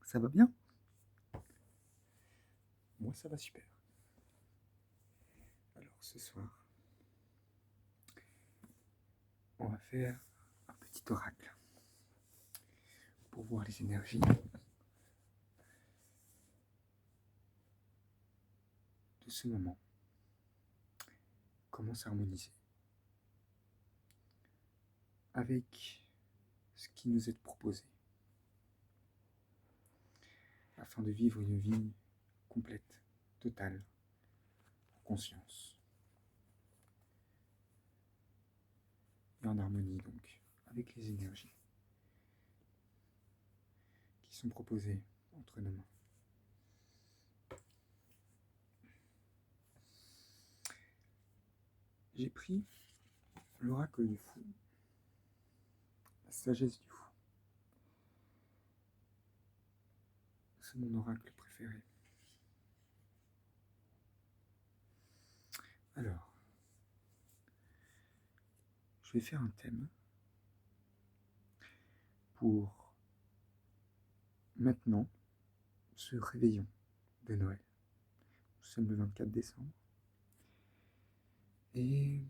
Ça va bien? Moi, ça va super. Alors, ce soir, on va faire un petit oracle pour voir les énergies de ce moment. Comment s'harmoniser avec ce qui nous est proposé afin de vivre une vie complète, totale, en conscience et en harmonie donc avec les énergies qui sont proposées entre nos mains. J'ai pris l'oracle du fou, la sagesse du fou. C'est mon oracle préféré. Alors, je vais faire un thème pour maintenant ce réveillon de Noël. Nous sommes le 24 décembre. Et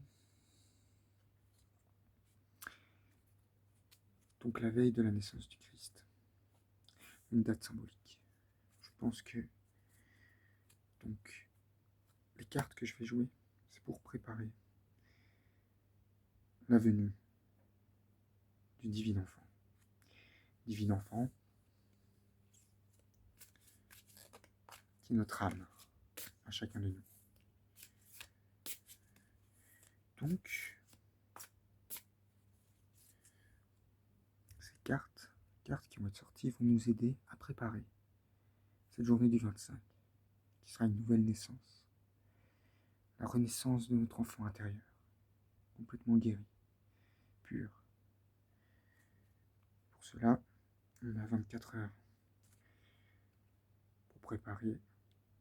donc la veille de la naissance du Christ. Une date symbolique. Je pense que donc les cartes que je vais jouer, c'est pour préparer la venue du divin enfant. Divin enfant qui est notre âme à chacun de nous. Donc ces cartes qui vont être sorties vont nous aider à préparer cette journée du 25, qui sera une nouvelle naissance, la renaissance de notre enfant intérieur, complètement guéri, pur. Pour cela, on a 24 heures pour préparer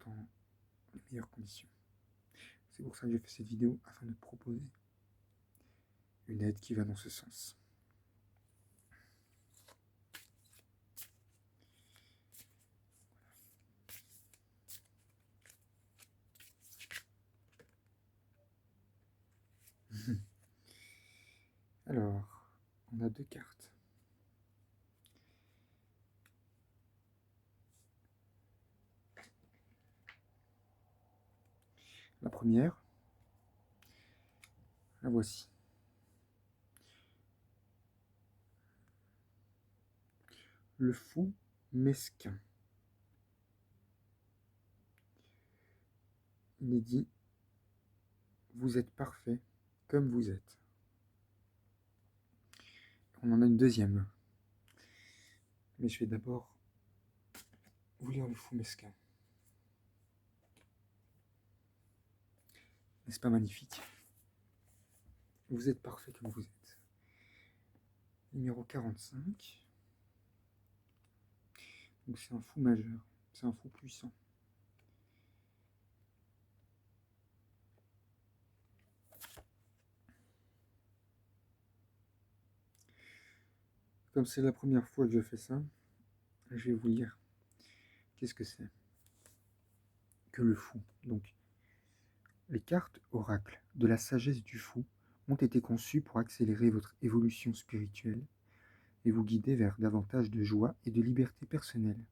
dans les meilleures conditions. C'est pour ça que j'ai fait cette vidéo, afin de proposer une aide qui va dans ce sens. Alors, on a deux cartes. La première, la voici. Le fou mesquin. Il est dit, vous êtes parfait comme vous êtes. On en a une deuxième. Mais je vais d'abord vous lire le fou mesquin. N'est-ce pas magnifique? Vous êtes parfait comme vous êtes. Numéro 45. Donc c'est un fou majeur. C'est un fou puissant. Comme c'est la première fois que je fais ça, je vais vous lire qu'est-ce que c'est que le fou. Donc, les cartes oracles de la sagesse du fou ont été conçues pour accélérer votre évolution spirituelle et vous guider vers davantage de joie et de liberté personnelle.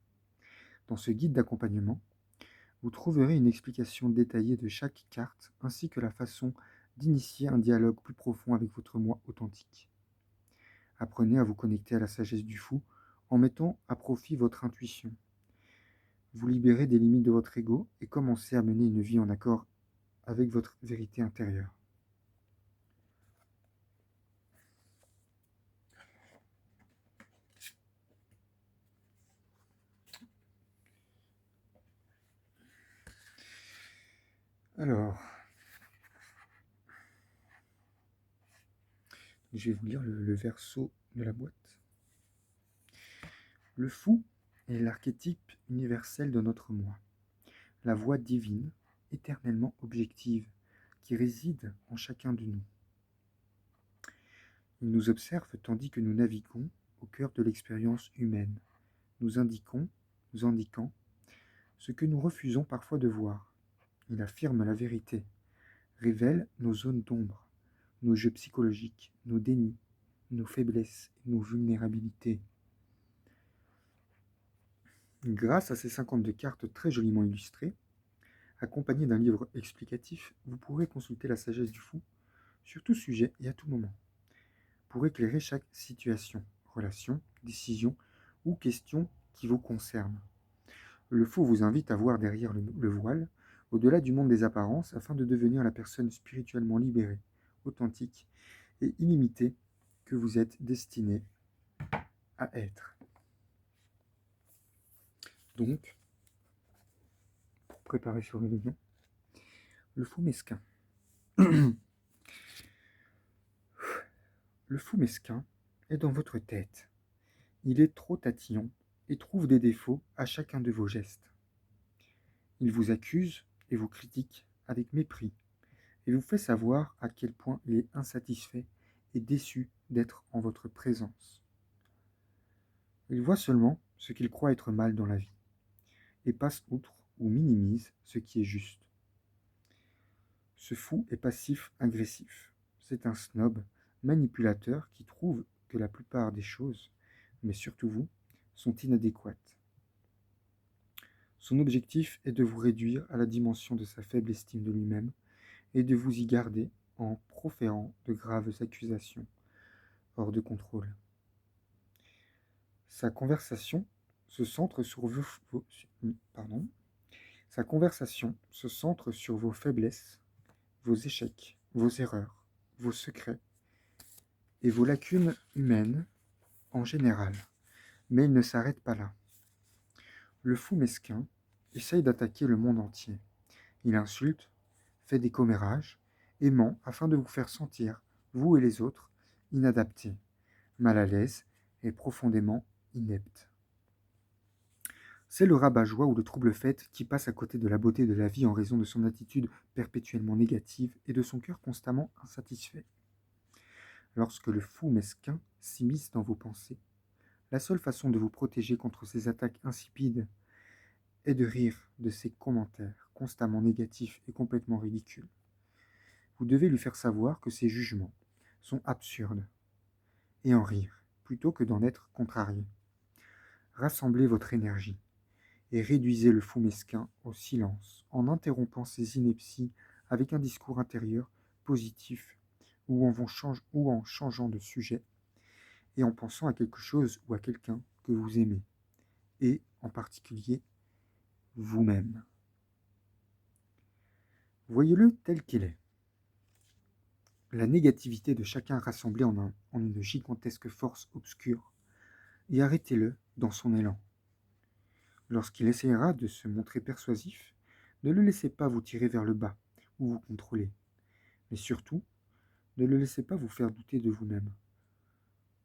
Dans ce guide d'accompagnement, vous trouverez une explication détaillée de chaque carte ainsi que la façon d'initier un dialogue plus profond avec votre moi authentique. Apprenez à vous connecter à la sagesse du fou en mettant à profit votre intuition. Vous libérez des limites de votre ego et commencez à mener une vie en accord avec votre vérité intérieure. Alors, je vais vous lire le verso de la boîte. Le fou est l'archétype universel de notre moi, la voix divine, éternellement objective, qui réside en chacun de nous. Il nous observe tandis que nous naviguons au cœur de l'expérience humaine, nous indiquons nous indiquant ce que nous refusons parfois de voir. Il affirme la vérité, révèle nos zones d'ombre, nos jeux psychologiques, nos dénis, nos faiblesses et nos vulnérabilités. Grâce à ces 52 cartes très joliment illustrées, accompagnées d'un livre explicatif, vous pourrez consulter la sagesse du fou sur tout sujet et à tout moment, pour éclairer chaque situation, relation, décision ou question qui vous concerne. Le fou vous invite à voir derrière le voile, au-delà du monde des apparences, afin de devenir la personne spirituellement libérée, authentique et illimitée que vous êtes destiné à être. Donc, pour préparer ce réveillon, le fou mesquin. Le fou mesquin est dans votre tête. Il est trop tatillon et trouve des défauts à chacun de vos gestes. Il vous accuse et vous critique avec mépris et vous fait savoir à quel point il est insatisfait et déçu d'être en votre présence. Il voit seulement ce qu'il croit être mal dans la vie et passe outre ou minimise ce qui est juste. Ce fou est passif-agressif. C'est un snob manipulateur qui trouve que la plupart des choses, mais surtout vous, sont inadéquates. Son objectif est de vous réduire à la dimension de sa faible estime de lui-même et de vous y garder en proférant de graves accusations hors de contrôle. Sa conversation se centre sur vos faiblesses, vos échecs, vos erreurs, vos secrets et vos lacunes humaines en général. Mais il ne s'arrête pas là. Le fou mesquin essaye d'attaquer le monde entier. Il insulte, fait des commérages et ment afin de vous faire sentir, vous et les autres, inadaptés, mal à l'aise et profondément ineptes. C'est le rabat-joie ou le trouble-fête qui passe à côté de la beauté de la vie en raison de son attitude perpétuellement négative et de son cœur constamment insatisfait. Lorsque le fou mesquin s'immisce dans vos pensées, la seule façon de vous protéger contre ces attaques insipides est de rire de ses commentaires constamment négatifs et complètement ridicules. Vous devez lui faire savoir que ses jugements sont absurdes et en rire plutôt que d'en être contrarié. Rassemblez votre énergie et réduisez le fou mesquin au silence en interrompant ses inepties avec un discours intérieur positif ou en changeant de sujet et en pensant à quelque chose ou à quelqu'un que vous aimez et en particulier vous-même. Voyez-le tel qu'il est. La négativité de chacun rassemblée en une gigantesque force obscure et arrêtez-le dans son élan. Lorsqu'il essaiera de se montrer persuasif, ne le laissez pas vous tirer vers le bas ou vous contrôler. Mais surtout, ne le laissez pas vous faire douter de vous-même.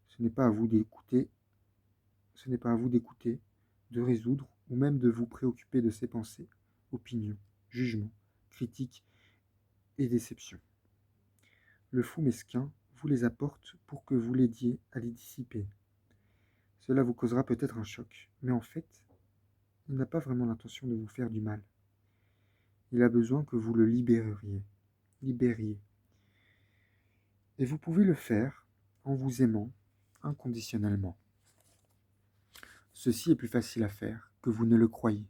Ce n'est pas à vous d'écouter, de résoudre ou même de vous préoccuper de ses pensées, opinions, jugements, critiques et déceptions. Le fou mesquin vous les apporte pour que vous l'aidiez à les dissiper. Cela vous causera peut-être un choc, mais en fait, il n'a pas vraiment l'intention de vous faire du mal. Il a besoin que vous le libériez. Et vous pouvez le faire en vous aimant inconditionnellement. Ceci est plus facile à faire que vous ne le croyez,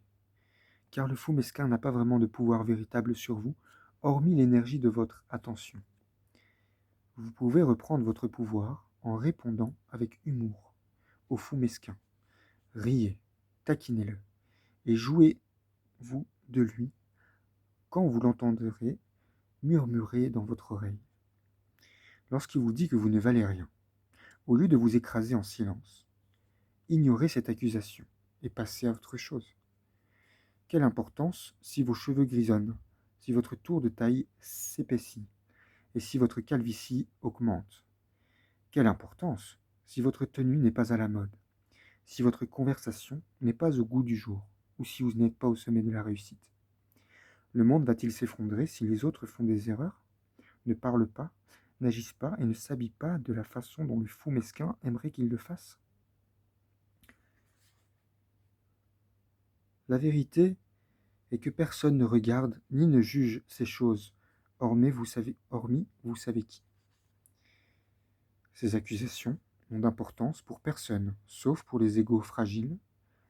car le fou mesquin n'a pas vraiment de pouvoir véritable sur vous, hormis l'énergie de votre attention. Vous pouvez reprendre votre pouvoir en répondant avec humour au fou mesquin. Riez, taquinez-le, et jouez-vous de lui quand vous l'entendrez murmurer dans votre oreille. Lorsqu'il vous dit que vous ne valez rien, au lieu de vous écraser en silence, ignorez cette accusation et passez à autre chose. Quelle importance si vos cheveux grisonnent, si votre tour de taille s'épaissit et si votre calvitie augmente? Quelle importance si votre tenue n'est pas à la mode, si votre conversation n'est pas au goût du jour ou si vous n'êtes pas au sommet de la réussite? Le monde va-t-il s'effondrer si les autres font des erreurs, ne parlent pas, n'agissent pas et ne s'habillent pas de la façon dont le fou mesquin aimerait qu'ils le fassent? La vérité est que personne ne regarde ni ne juge ces choses, hormis vous savez qui. Ces accusations n'ont d'importance pour personne, sauf pour les égos fragiles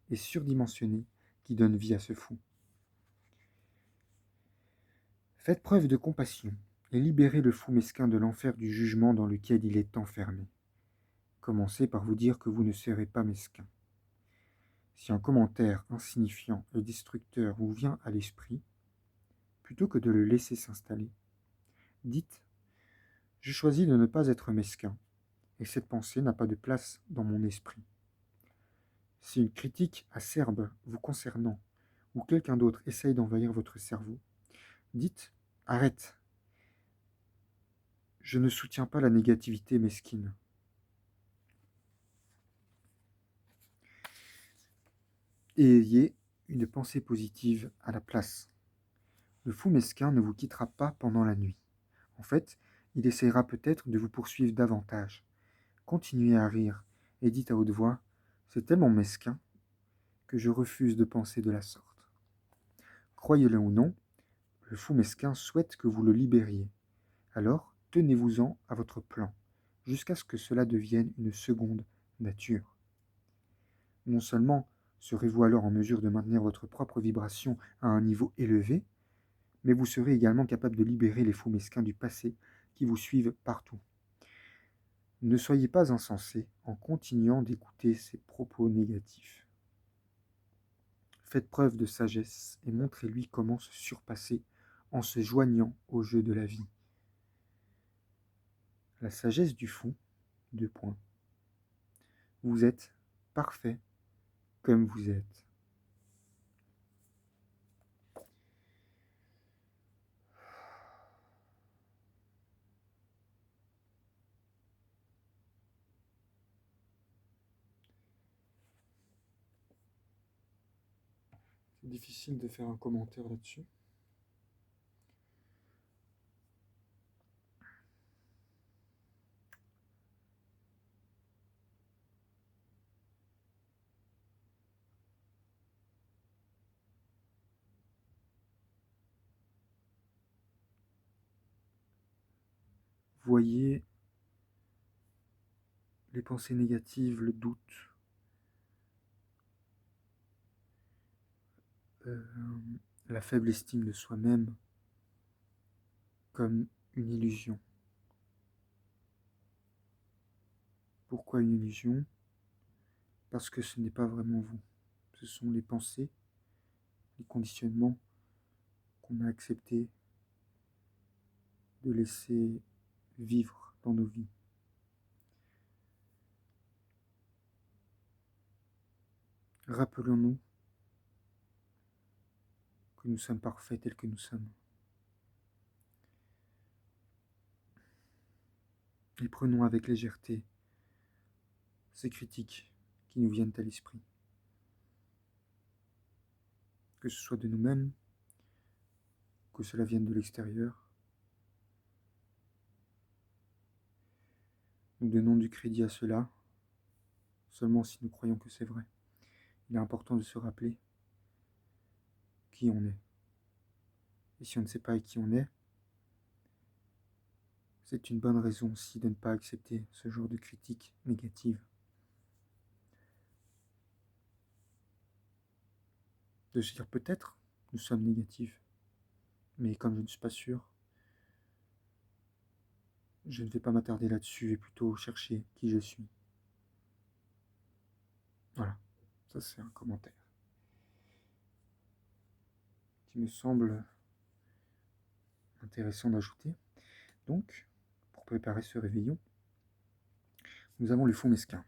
et surdimensionnés qui donnent vie à ce fou. Faites preuve de compassion et libérez le fou mesquin de l'enfer du jugement dans lequel il est enfermé. Commencez par vous dire que vous ne serez pas mesquin. Si un commentaire insignifiant et destructeur vous vient à l'esprit, plutôt que de le laisser s'installer, dites « Je choisis de ne pas être mesquin, et cette pensée n'a pas de place dans mon esprit. » Si une critique acerbe vous concernant ou quelqu'un d'autre essaye d'envahir votre cerveau, dites « Arrête, je ne soutiens pas la négativité mesquine. » Et ayez une pensée positive à la place. Le fou mesquin ne vous quittera pas pendant la nuit. En fait, il essaiera peut-être de vous poursuivre davantage. Continuez à rire et dites à haute voix « C'est tellement mesquin que je refuse de penser de la sorte. » Croyez-le ou non, le fou mesquin souhaite que vous le libériez. Alors, tenez-vous-en à votre plan, jusqu'à ce que cela devienne une seconde nature. Non seulement serez-vous alors en mesure de maintenir votre propre vibration à un niveau élevé, mais vous serez également capable de libérer les fous mesquins du passé qui vous suivent partout. Ne soyez pas insensé en continuant d'écouter ces propos négatifs. Faites preuve de sagesse et montrez-lui comment se surpasser en se joignant au jeu de la vie. La sagesse du fou, 2 points. Vous êtes parfait comme vous êtes. C'est difficile de faire un commentaire là-dessus. Voyez les pensées négatives, le doute, la faible estime de soi-même comme une illusion. Pourquoi une illusion ? Parce que ce n'est pas vraiment vous. Ce sont les pensées, les conditionnements qu'on a accepté de laisser vivre dans nos vies. Rappelons-nous que nous sommes parfaits tels que nous sommes. Et prenons avec légèreté ces critiques qui nous viennent à l'esprit. Que ce soit de nous-mêmes, que cela vienne de l'extérieur. Nous donnons du crédit à cela, seulement si nous croyons que c'est vrai. Il est important de se rappeler qui on est. Et si on ne sait pas qui on est, c'est une bonne raison aussi de ne pas accepter ce genre de critiques négatives. De se dire peut-être nous sommes négatifs, mais comme je ne suis pas sûr, je ne vais pas m'attarder là-dessus et plutôt chercher qui je suis. Voilà, ça c'est un commentaire qui me semble intéressant d'ajouter. Donc, pour préparer ce réveillon, nous avons le fond mesquin.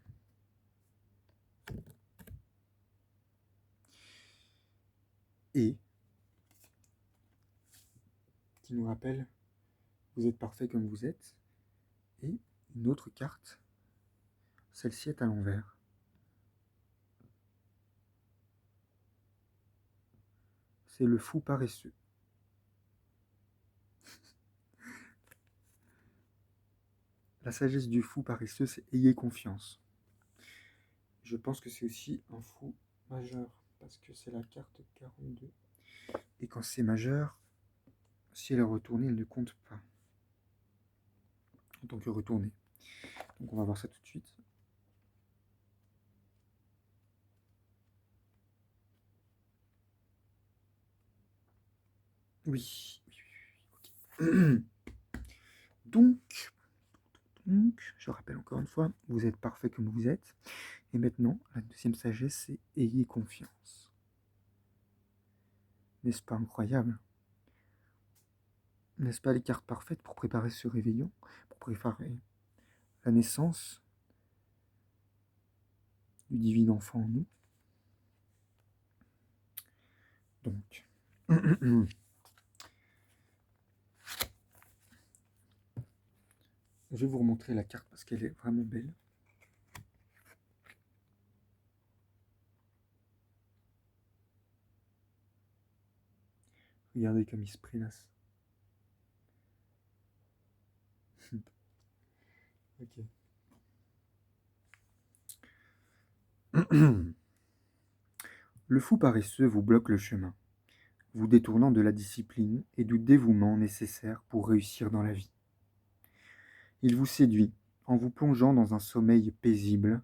Et qui nous rappelle vous êtes parfait comme vous êtes. Et une autre carte, celle-ci est à l'envers. C'est le fou paresseux. La sagesse du fou paresseux, c'est ayez confiance. Je pense que c'est aussi un fou majeur parce que c'est la carte 42. Et quand c'est majeur, si elle est retournée, elle ne compte pas en tant que retournée. Donc on va voir ça tout de suite. Oui, ok. Donc, je rappelle encore une fois, vous êtes parfait comme vous êtes. Et maintenant, la deuxième sagesse, c'est ayez confiance. N'est-ce pas incroyable? N'est-ce pas les cartes parfaites pour préparer ce réveillon, pour préparer la naissance du divin enfant en nous? Donc, je vais vous remontrer la carte parce qu'elle est vraiment belle. Regardez comme il se prélasse. Ok. Le fou paresseux vous bloque le chemin, vous détournant de la discipline et du dévouement nécessaires pour réussir dans la vie. Il vous séduit en vous plongeant dans un sommeil paisible,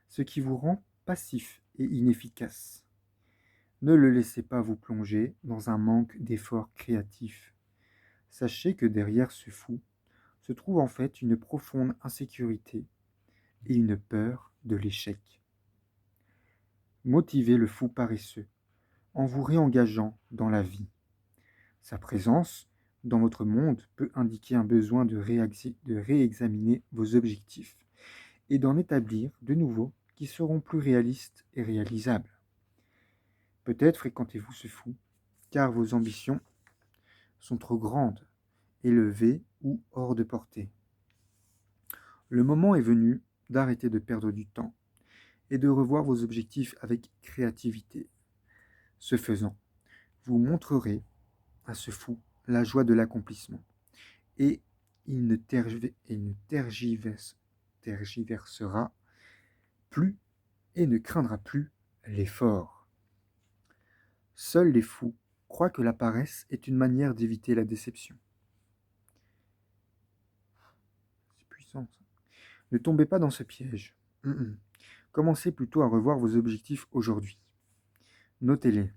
ce qui vous rend passif et inefficace. Ne le laissez pas vous plonger dans un manque d'efforts créatifs. Sachez que derrière ce fou se trouve en fait une profonde insécurité et une peur de l'échec. Motivez le fou paresseux en vous réengageant dans la vie. Sa présence dans votre monde peut indiquer un besoin de réexaminer vos objectifs et d'en établir de nouveaux qui seront plus réalistes et réalisables. Peut-être fréquentez-vous ce fou, car vos ambitions sont trop grandes, élevées ou hors de portée. Le moment est venu d'arrêter de perdre du temps et de revoir vos objectifs avec créativité. Ce faisant, vous montrerez à ce fou la joie de l'accomplissement et il ne tergiversera plus et ne craindra plus l'effort. Seuls les fous croient que la paresse est une manière d'éviter la déception. C'est puissant ça. Ne tombez pas dans ce piège. Commencez plutôt à revoir vos objectifs aujourd'hui. Notez-les,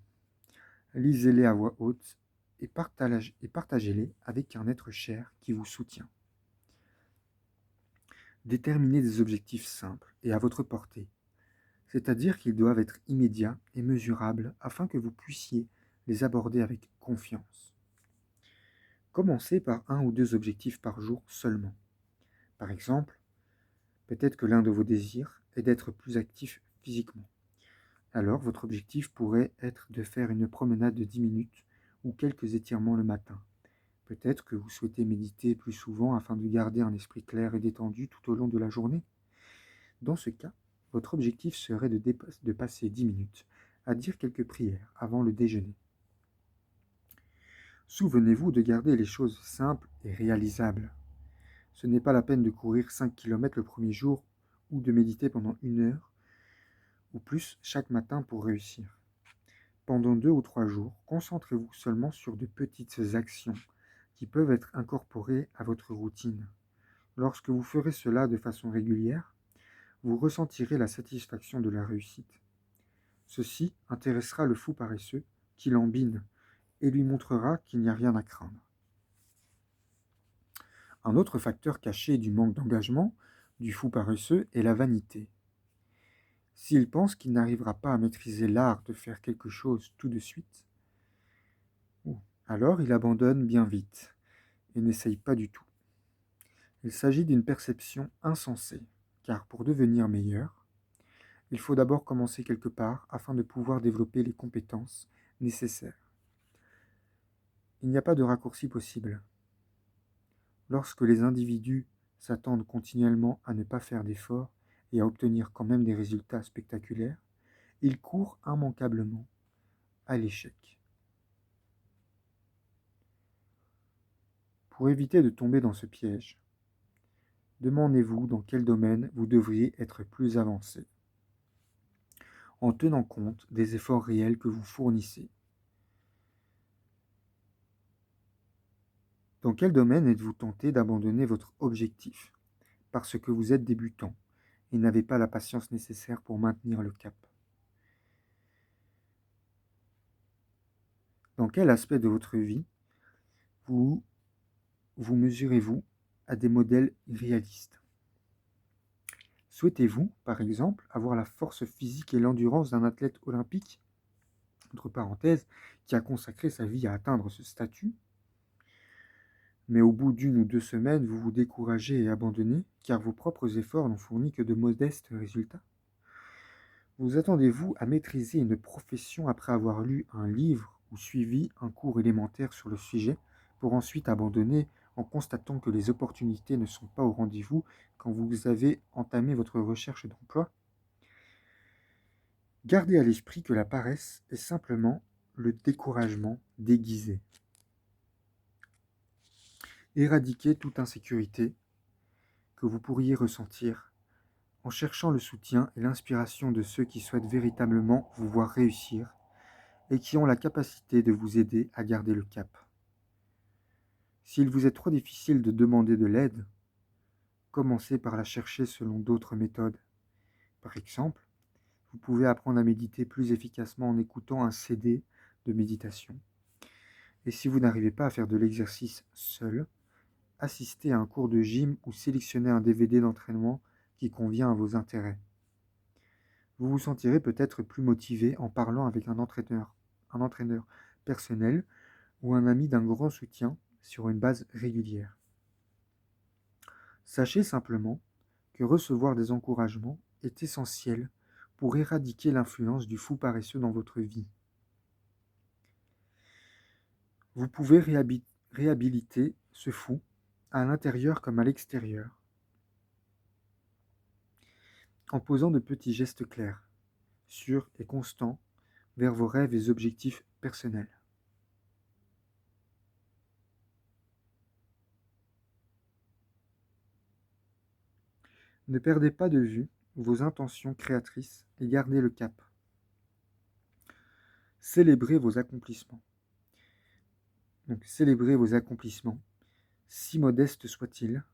lisez-les à voix haute et partagez-les avec un être cher qui vous soutient. Déterminez des objectifs simples et à votre portée, c'est-à-dire qu'ils doivent être immédiats et mesurables afin que vous puissiez les aborder avec confiance. Commencez par 1 ou 2 objectifs par jour seulement. Par exemple, peut-être que l'un de vos désirs est d'être plus actif physiquement. Alors votre objectif pourrait être de faire une promenade de 10 minutes ou quelques étirements le matin. Peut-être que vous souhaitez méditer plus souvent afin de garder un esprit clair et détendu tout au long de la journée. Dans ce cas, votre objectif serait de passer 10 minutes à dire quelques prières avant le déjeuner. Souvenez-vous de garder les choses simples et réalisables. Ce n'est pas la peine de courir 5 km le premier jour ou de méditer pendant 1 heure ou plus chaque matin pour réussir. Pendant 2 ou 3 jours, concentrez-vous seulement sur de petites actions qui peuvent être incorporées à votre routine. Lorsque vous ferez cela de façon régulière, vous ressentirez la satisfaction de la réussite. Ceci intéressera le fou paresseux qui l'embine et lui montrera qu'il n'y a rien à craindre. Un autre facteur caché du manque d'engagement du fou paresseux est la vanité. S'il pense qu'il n'arrivera pas à maîtriser l'art de faire quelque chose tout de suite, alors il abandonne bien vite et n'essaye pas du tout. Il s'agit d'une perception insensée, car pour devenir meilleur, il faut d'abord commencer quelque part afin de pouvoir développer les compétences nécessaires. Il n'y a pas de raccourci possible. Lorsque les individus s'attendent continuellement à ne pas faire d'efforts et à obtenir quand même des résultats spectaculaires, ils courent immanquablement à l'échec. Pour éviter de tomber dans ce piège, demandez-vous dans quel domaine vous devriez être plus avancé. en tenant compte des efforts réels que vous fournissez. Dans quel domaine êtes-vous tenté d'abandonner votre objectif parce que vous êtes débutant et n'avez pas la patience nécessaire pour maintenir le cap? Dans quel aspect de votre vie vous mesurez-vous à des modèles irréalistes? Souhaitez-vous, par exemple, avoir la force physique et l'endurance d'un athlète olympique, entre parenthèses, qui a consacré sa vie à atteindre ce statut, mais au bout d'1 ou 2 semaines, vous vous découragez et abandonnez, car vos propres efforts n'ont fourni que de modestes résultats? Vous attendez-vous à maîtriser une profession après avoir lu un livre ou suivi un cours élémentaire sur le sujet, pour ensuite abandonner en constatant que les opportunités ne sont pas au rendez-vous quand vous avez entamé votre recherche d'emploi? Gardez à l'esprit que la paresse est simplement le découragement déguisé. Éradiquez toute insécurité que vous pourriez ressentir en cherchant le soutien et l'inspiration de ceux qui souhaitent véritablement vous voir réussir et qui ont la capacité de vous aider à garder le cap. S'il vous est trop difficile de demander de l'aide, commencez par la chercher selon d'autres méthodes. Par exemple, vous pouvez apprendre à méditer plus efficacement en écoutant un CD de méditation. Et si vous n'arrivez pas à faire de l'exercice seul, assistez à un cours de gym ou sélectionnez un DVD d'entraînement qui convient à vos intérêts. Vous vous sentirez peut-être plus motivé en parlant avec un entraîneur personnel ou un ami d'un grand soutien sur une base régulière. Sachez simplement que recevoir des encouragements est essentiel pour éradiquer l'influence du fou paresseux dans votre vie. Vous pouvez réhabiliter ce fou à l'intérieur comme à l'extérieur, en posant de petits gestes clairs, sûrs et constants vers vos rêves et objectifs personnels. Ne perdez pas de vue vos intentions créatrices et gardez le cap. Célébrez vos accomplissements. Donc, célébrez vos accomplissements, si modestes soient-ils,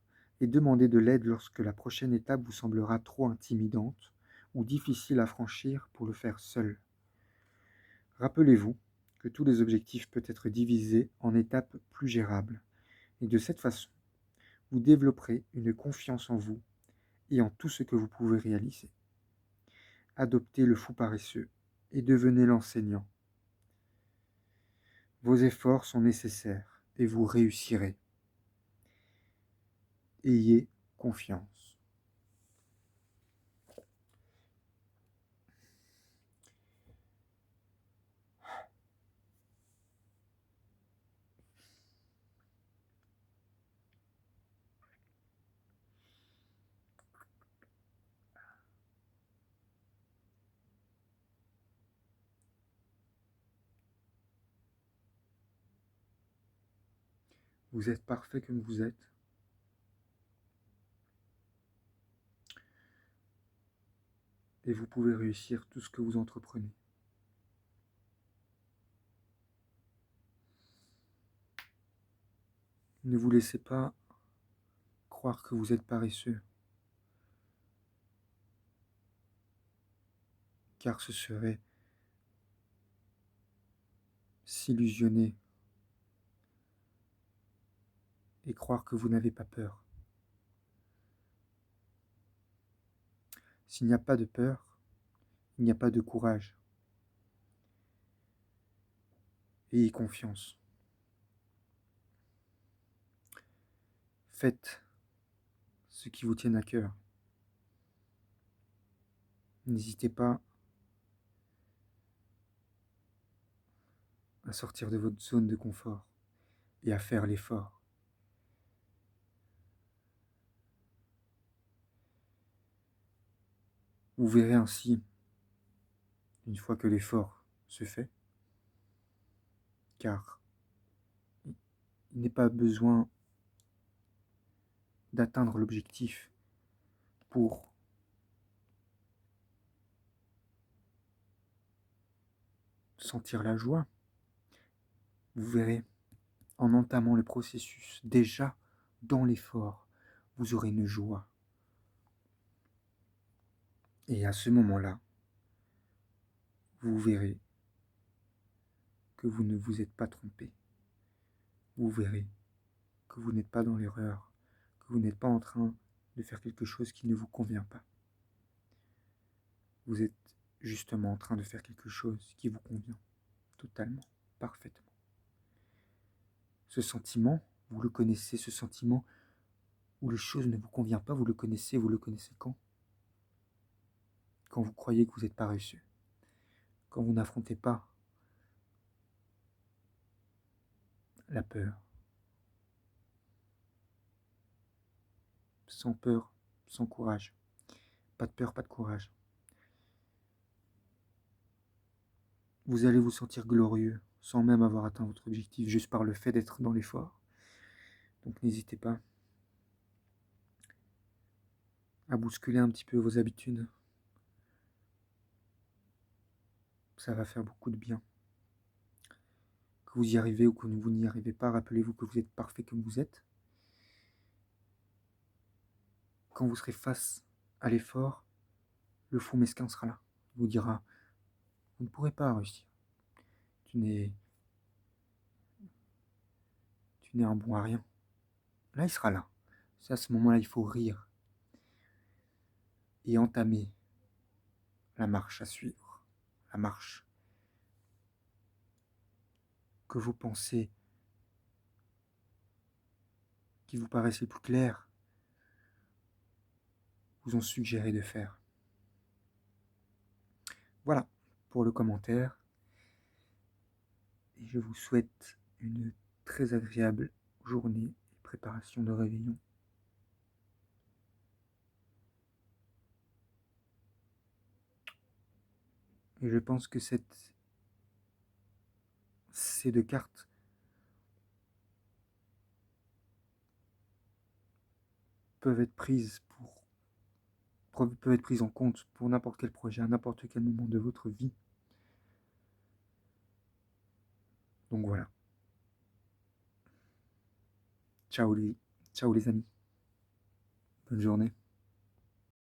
et demandez de l'aide lorsque la prochaine étape vous semblera trop intimidante ou difficile à franchir pour le faire seul. Rappelez-vous que tous les objectifs peuvent être divisés en étapes plus gérables, et de cette façon, vous développerez une confiance en vous et en tout ce que vous pouvez réaliser. Adoptez le fou paresseux et devenez l'enseignant. Vos efforts sont nécessaires et vous réussirez. Ayez confiance. Vous êtes parfait comme vous êtes. Et vous pouvez réussir tout ce que vous entreprenez. Ne vous laissez pas croire que vous êtes paresseux, car ce serait s'illusionner et croire que vous n'avez pas peur. S'il n'y a pas de peur, il n'y a pas de courage. Ayez confiance. Faites ce qui vous tient à cœur. N'hésitez pas à sortir de votre zone de confort et à faire l'effort. Vous verrez ainsi, une fois que l'effort se fait, car il n'est pas besoin d'atteindre l'objectif pour sentir la joie. Vous verrez, en entamant le processus, déjà dans l'effort, vous aurez une joie. Et à ce moment-là, vous verrez que vous ne vous êtes pas trompé. Vous verrez que vous n'êtes pas dans l'erreur, que vous n'êtes pas en train de faire quelque chose qui ne vous convient pas. Vous êtes justement en train de faire quelque chose qui vous convient totalement, parfaitement. Ce sentiment, vous le connaissez, ce sentiment où les choses ne vous conviennent pas, vous le connaissez quand? Quand vous croyez que vous n'êtes pas réussi, quand vous n'affrontez pas la peur. Sans peur, sans courage. Pas de peur, pas de courage. Vous allez vous sentir glorieux, sans même avoir atteint votre objectif, juste par le fait d'être dans l'effort. Donc n'hésitez pas à bousculer un petit peu vos habitudes. Ça va faire beaucoup de bien. Que vous y arrivez ou que vous n'y arrivez pas, rappelez-vous que vous êtes parfait comme vous êtes. Quand vous serez face à l'effort, le fou mesquin sera là. Il vous dira, vous ne pourrez pas réussir. Tu n'es un bon à rien. Là, il sera là. C'est à ce moment-là, il faut rire et entamer la marche à suivre, la marche que vous pensez, qui vous paraissent les plus claires, vous ont suggéré de faire. Voilà pour le commentaire. Et je vous souhaite une très agréable journée et préparation de réveillon. Et je pense que ces deux cartes peuvent être prises en compte pour n'importe quel projet, à n'importe quel moment de votre vie. Donc voilà. Ciao les amis. Bonne journée.